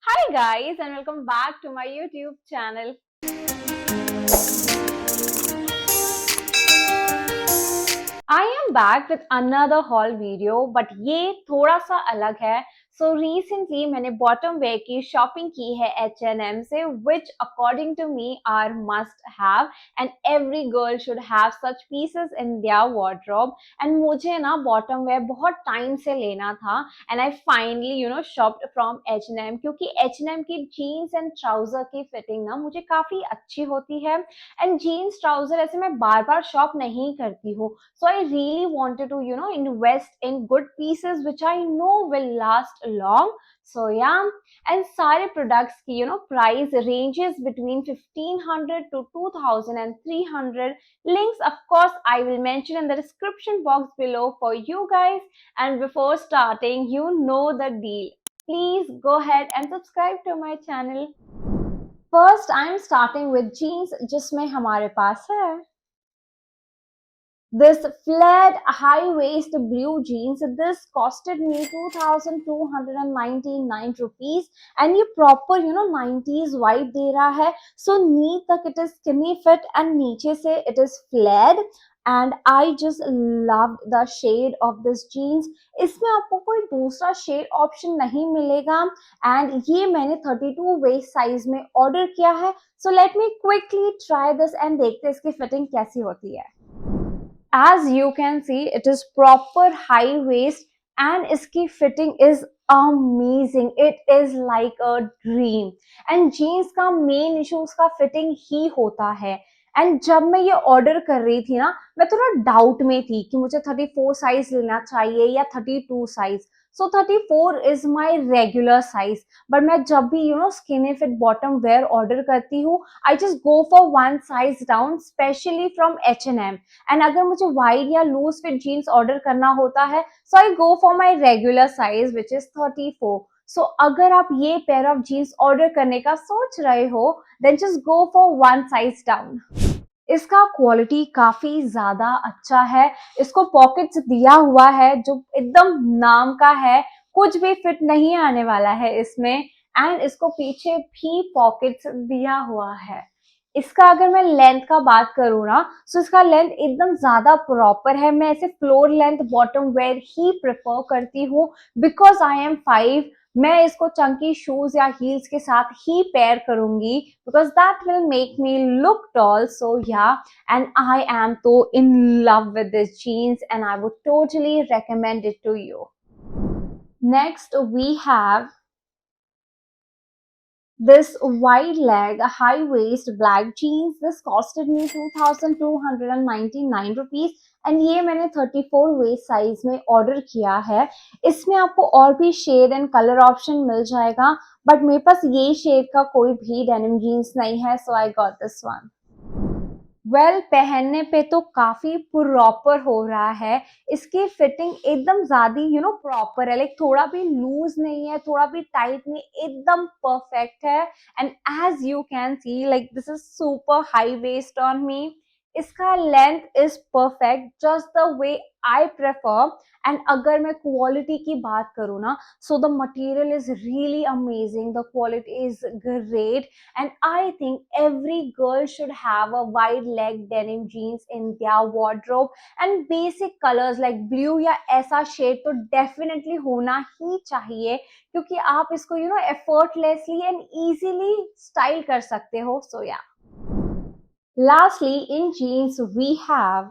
Hi guys and welcome back to my YouTube channel. I am back with another haul video but ये थोड़ा सा अलग है. So recently मैंने bottom wear की shopping की है H&M से, which according to me are must have and every girl should have such pieces in their wardrobe. And मुझे ना bottom wear बहुत time से लेना था and I finally shopped from H&M क्योंकि H&M की jeans and trouser की fitting ना मुझे काफी अच्छी होती है and jeans trouser ऐसे मैं बार बार शॉप नहीं करती हूँ. So I really wanted to invest in good pieces which I know will last long. So yeah, and सारे products की price ranges between 1500 to 2000 and 300. Links of course I will mention in the description box below for you guys. And before starting, you know the deal. Please go ahead and subscribe to my channel. First I'm starting with jeans जिसमें हमारे पास है this flared high waist blue jeans. This costed me 2299 rupees and ये proper 90s vibe दे रहा है. So knee तक it is skinny fit and नीचे से it is flared and I just loved the shade of this jeans. इसमें आपको कोई दूसरा shade option नहीं मिलेगा and ये मैंने 32 waist size में order किया है. So let me quickly try this and देखते हैं इसकी fitting कैसी होती है. As you can see, it is proper high waist and iski fitting is amazing. It is like a dream. And jeans का main issue उसका fitting ही होता है. एंड जब मैं ये ऑर्डर कर रही थी ना, मैं थोड़ा डाउट में थी कि मुझे 34 साइज लेना चाहिए या 32 size. So 34 is my regular size. But मैं जब भी skinny fit bottom wear order करती हूँ, I just go for one size down, specially from H&M. And अगर मुझे वाइड या लूज फिट जीन्स ऑर्डर करना होता है, so I go for my regular size which is 34. सो अगर आप ये पेयर ऑफ जीन्स ऑर्डर करने का सोच रहे हो, then just go for one size down. इसका क्वालिटी काफी ज्यादा अच्छा है. इसको पॉकेट्स दिया हुआ है जो एकदम नाम का है. कुछ भी फिट नहीं आने वाला है इसमें. एंड इसको पीछे भी पॉकेट्स दिया हुआ है. इसका अगर मैं लेंथ का बात करूँ ना, तो इसका लेंथ एकदम ज्यादा प्रॉपर है. मैं ऐसे फ्लोर लेंथ बॉटम वेयर ही प्रेफर करती हूँ बिकॉज आई एम 5. मैं इसको चंकी शूज या हील्स के साथ ही पेयर करूंगी because that will make me look tall. So yeah, and I am so in love with this jeans and I would totally recommend it to you. Next we have this wide leg high waist black jeans. This costed me 2299 rupees and ये मैंने 34 waste size में order किया है. इसमें आपको और भी shade and colour option मिल जाएगा बट मेरे पास ये शेड का कोई भी डेनिम जीन्स नहीं है, so I got this one. Well पहनने पे तो काफी प्रॉपर हो रहा है. इसकी फिटिंग एकदम ज्यादा प्रॉपर है. लाइक थोड़ा भी लूज नहीं है, थोड़ा भी टाइट नहीं, एकदम परफेक्ट है. And as you can see like this is super high waist on me. इसका length is perfect just the way I prefer. And अगर मैं क्वालिटी की बात करूँ ना, so the material is really amazing, the quality is great. And I think every girl should have a wide leg denim jeans in their wardrobe. And basic colors like blue या ऐसा shade तो definitely होना ही चाहिए क्योंकि आप इसको effortlessly and easily style कर सकते हो. So yeah. Lastly, in jeans we have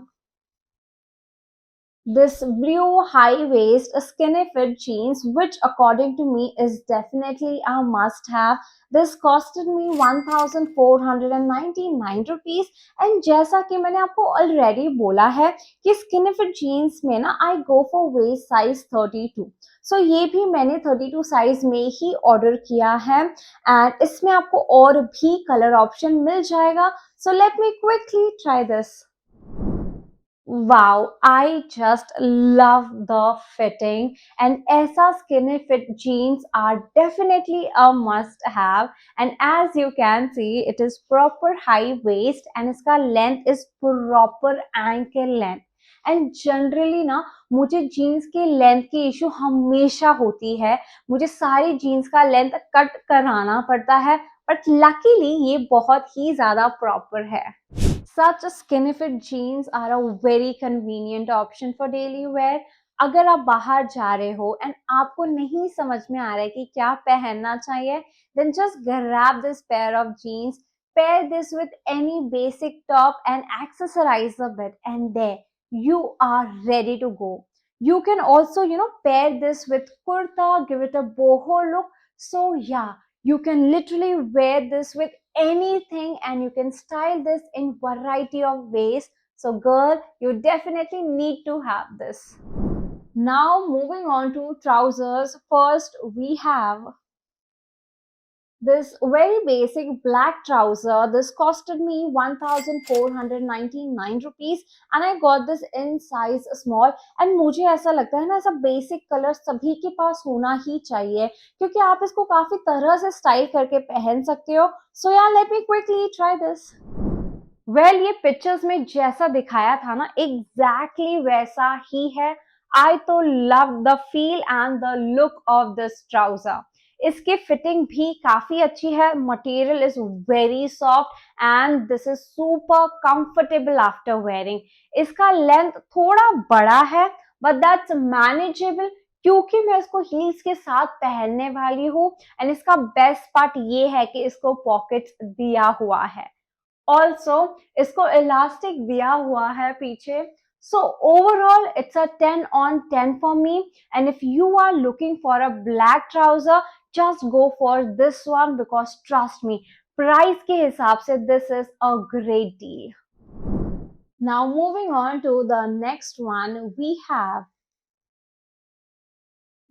this blue high waist skinny fit jeans which according to me is definitely a must have. This costed me 1499 rupees and जैसा कि मैंने आपको already बोला है कि skinny fit jeans में ना I go for waist size 32. So ये भी मैंने 32 size में ही order किया है and इसमें आपको और भी color option मिल जाएगा. So let me quickly try this. Wow, I just love the fitting and ऐसा skinny fit jeans are definitely a must have. And as you can see, it is proper high waist and इसका length is proper ankle length. And generally ना मुझे jeans के length की issue हमेशा होती है, मुझे सारी जीन्स का लेंथ कट कराना पड़ता है, बट लकीली ये बहुत ही ज्यादा प्रॉपर है। Such skinny fit jeans are a very convenient option for daily wear. अगर आप बाहर जा रहे हो एंड आपको नहीं समझ में आ रहा है कि क्या पहनना चाहिए, then just grab this pair of jeans, pair this with any basic top and accessorize a bit, and there you are ready to go. You can also, pair this with kurta, give it a boho look. So yeah, you can literally wear this with anything and you can style this in variety of ways. So girl, you definitely need to have this. Now moving on to trousers. First we have this very basic black trouser. This costed me 1499 rupees and I got this in size small. And मुझे ऐसा लगता है ना, ऐसा basic colour सभी के पास होना ही चाहिए क्योंकि आप इसको काफी तरह से स्टाइल करके पहन सकते हो. So yeah, let me quickly try this. Well, ये पिक्चर्स में जैसा दिखाया था ना, एग्जैक्टली वैसा ही है. आई तो love the feel and the look of this trouser. इसकी फिटिंग भी काफी अच्छी है. Material is very soft and this is super comfortable after wearing. इसका लेंथ थोड़ा बड़ा है बट दैट्स मैनेजेबल क्योंकि मैं इसको हील्स के साथ पहनने वाली हूँ. एंड इसका बेस्ट पार्ट ये है कि इसको पॉकेट्स दिया हुआ है. ऑल्सो इसको इलास्टिक दिया हुआ है पीछे. So overall it's a 10 on 10 for me, and if you are looking for a black trouser, just go for this one because trust me, price के हिसाब से this is a great deal. Now moving on to the next one, we have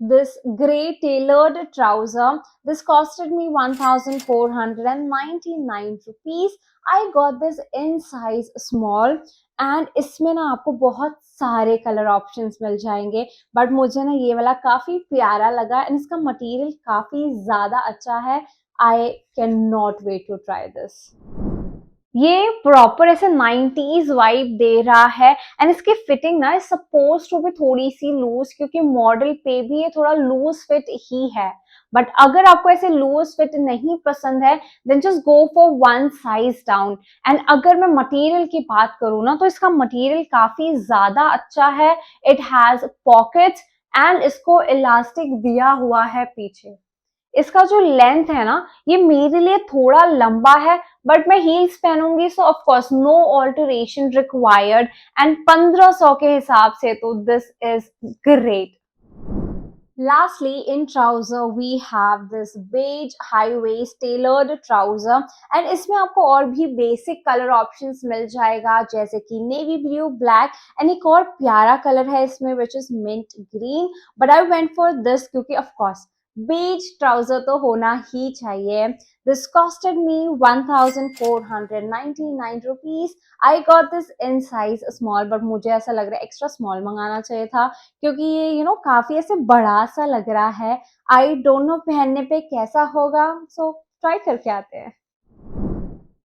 this grey tailored trouser. This costed me 1499 rupees. I got this in size small and इसमें ना आपको बहुत सारे colour options मिल जाएंगे, but मुझे ना ये वाला काफी प्यारा लगा एंड इसका मटेरियल काफी ज्यादा अच्छा है. I can not wait to try this. ये प्रॉपर ऐसे 90s वाइब दे रहा है एंड इसकी फिटिंग ना सपोज टू बी थोड़ी सी लूज क्योंकि मॉडल पे भी ये थोड़ा लूज फिट ही है. बट अगर आपको ऐसे लूज फिट नहीं पसंद है then just go for one size down. And अगर मैं मटेरियल की बात करूँ ना तो इसका मटेरियल काफी ज्यादा अच्छा है. इट हैज पॉकेट्स एंड इसको इलास्टिक दिया हुआ है पीछे. इसका जो लेंथ है ना ये मेरे लिए थोड़ा लंबा है बट मैं हील्स पहनूंगी so of course no alteration required and 1500 के हिसाब से तो this is great. Lastly, in trouser we have this beige high waist tailored trouser and इसमें आपको और भी basic color options मिल जाएगा जैसे कि navy blue, black and एक और प्यारा कलर है इसमें which is mint green, but I went for this क्योंकि of course beige trouser तो होना ही चाहिए. This costed me 1499 rupees. I got this in size small but मुझे ऐसा लग रहा है extra small मंगाना चाहिए था क्योंकि ये काफी ऐसे बड़ा सा लग रहा है. आई डोंट नो पहनने पे कैसा होगा, सो ट्राई करके आते हैं.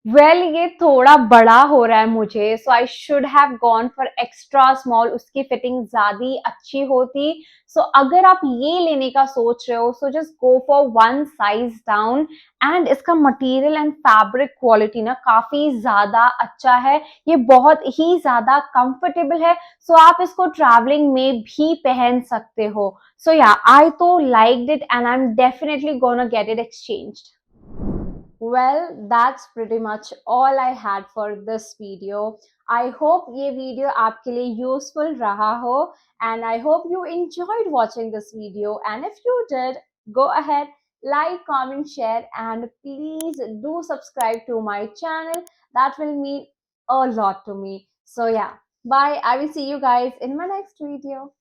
ये थोड़ा बड़ा हो रहा है मुझे, so I should have gone for extra small. उसकी फिटिंग ज्यादा अच्छी होती. सो अगर आप ये लेने का सोच रहे हो so just go for one size down. And इसका मटेरियल एंड फैब्रिक क्वालिटी ना काफी ज्यादा अच्छा है. ये बहुत ही ज्यादा कंफर्टेबल है. सो आप इसको ट्रैवलिंग में भी पहन सकते हो. सो या आई तो liked it and I am definitely gonna get it exchanged. Well, that's pretty much all I had for this video. I hope ये video आपके लिए useful रहा हो and I hope you enjoyed watching this video, and if you did, go ahead, like, comment, share and please do subscribe to my channel. That will mean a lot to me. So yeah, bye. I will see you guys in my next video.